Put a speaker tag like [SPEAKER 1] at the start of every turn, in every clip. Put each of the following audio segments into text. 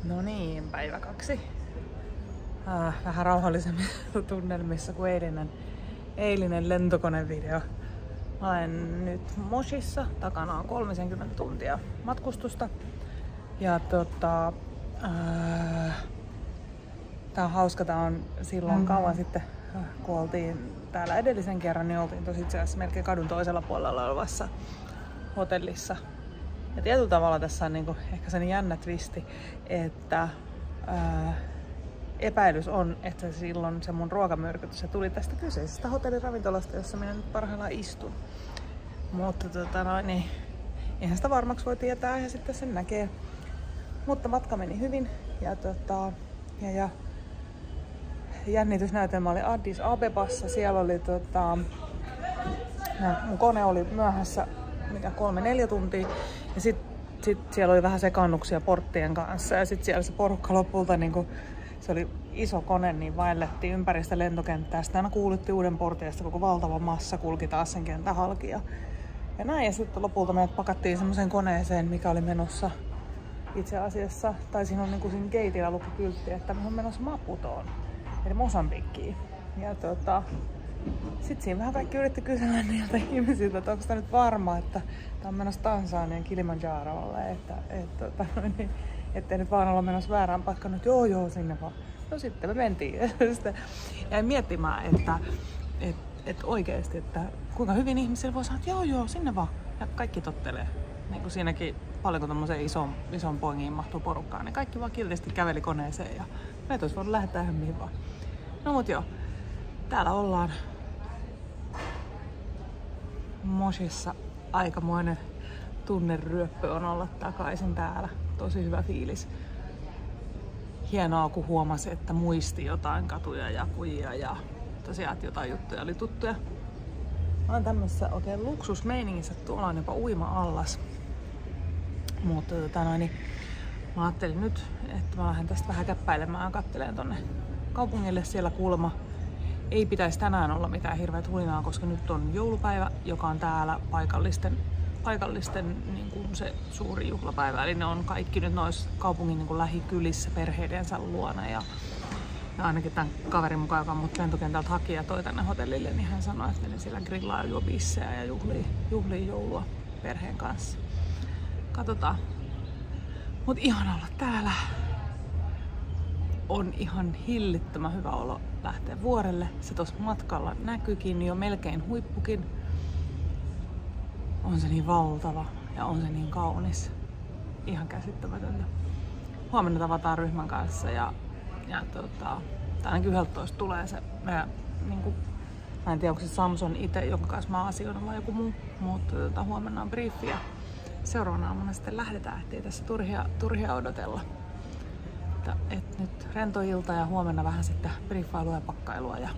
[SPEAKER 1] No niin, päivä 2. Vähän rauhallisemmissa tunnelmissa kuin eilinen lentokonevideo. Mä olen nyt Moshissa, takana on 30 tuntia matkustusta. Ja tää on hauska, tää on silloin kauan sitten, kun oltiin täällä edellisen kerran, niin oltiin tosi itse asiassa melkein kadun toisella puolella olevassa hotellissa. Ja tietyllä tavalla tässä on niinku ehkä sen jännä twisti, että epäilys on, että silloin se mun ruokamyrkytys se tuli tästä kyseisestä hotelliravintolasta, jossa minä nyt parhaillaan istun. Mutta niin, eihän sitä varmaksi voi tietää ja sitten sen näkee. Mutta matka meni hyvin ja jännitysnäytelmä oli Addis Abebassa. Siellä oli mun kone oli myöhässä 3-4 tuntia ja sit siellä oli vähän sekannuksia porttien kanssa ja sit siellä se porukka lopulta niinku, se oli iso kone, niin vaellettiin ympäri sitä lentokenttää. Sitten aina kuuluttiin uuden portin ja koko valtava massa kulki taas sen kentän halki ja näin. Ja sitten lopulta meidät pakattiin semmoiseen koneeseen, mikä oli menossa itse asiassa, tai siinä on niinku siinä gateilla lukukyltti, että me on menossa Maputoon, eli Mosambikkiin. Ja sitten siinä vähän kaikki yritti kysellä niiltä ihmisiltä, että onko tämä nyt varma, että tämä on menossa Tansanian Kilimanjarolle, ettei nyt vaan olla menossa väärään paikkaan, että joo, sinne vaan. No sitten me mentiin. Sitten jäin miettimään, että oikeasti, että kuinka hyvin ihmisillä voi sanoa, että joo, sinne vaan. Ja kaikki tottelee. Niin kuin siinäkin paljonko tommoseen ison poingiin mahtuu porukkaan, niin kaikki vaan kiltisti käveli koneeseen ja meitä olisi voinut lähettää ihan mihin vaan. No mut joo, täällä ollaan Moshissa. Aikamoinen tunneryöppö on olla takaisin täällä. Tosi hyvä fiilis. Hienoa, kun huomasi, että muisti jotain katuja ja kujia ja tosiaan jotain juttuja oli tuttuja. Mä oon tämmössä oikein luksusmeiningissä, tuolla on jopa uima-allas. Mutta mä ajattelin nyt, että mä lähden tästä vähän käppäilemään, katselen tonne kaupungille. Siellä kuulemma ei pitäisi tänään olla mitään hirveät hulinaa, koska nyt on joulupäivä, joka on täällä paikallisten niin kuin se suuri juhlapäivä. Eli ne on kaikki nyt noissa kaupungin niin kuin lähikylissä perheidensä luona. Ja ainakin tämän kaverin mukaan, joka mut lentokentältä haki ja toi tänne hotellille, niin hän sanoi, että ne siellä grillaa ja juo bissejä ja juhlii joulua perheen kanssa. Katsotaan. Mut ihana olla täällä. On ihan hillittömän hyvä olo lähteä vuorelle. Se tuossa matkalla näkyykin, jo melkein huippukin. On se niin valtava ja on se niin kaunis. Ihan käsittämätöntä. Huomenna tavataan ryhmän kanssa ja ainakin 11 tulee se meidän, niinku, mä en tiedä onko se Samson itse, jonka kanssa mä asioin vai joku muu, mutta huomenna on briefi ja seuraavana aamuna sitten lähdetään, ettei tässä turhia odotella. Et nyt rento ilta ja huomenna vähän sitten briefailua ja pakkailua ja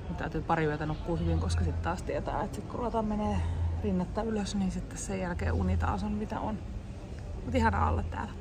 [SPEAKER 1] nyt täytyy pari yötä nukkua hyvin, koska sitten taas tietää, että sit kun ruvetaan menee rinnettä ylös, niin sitten sen jälkeen uni taas on mitä on. Mut ihanaa olla täällä.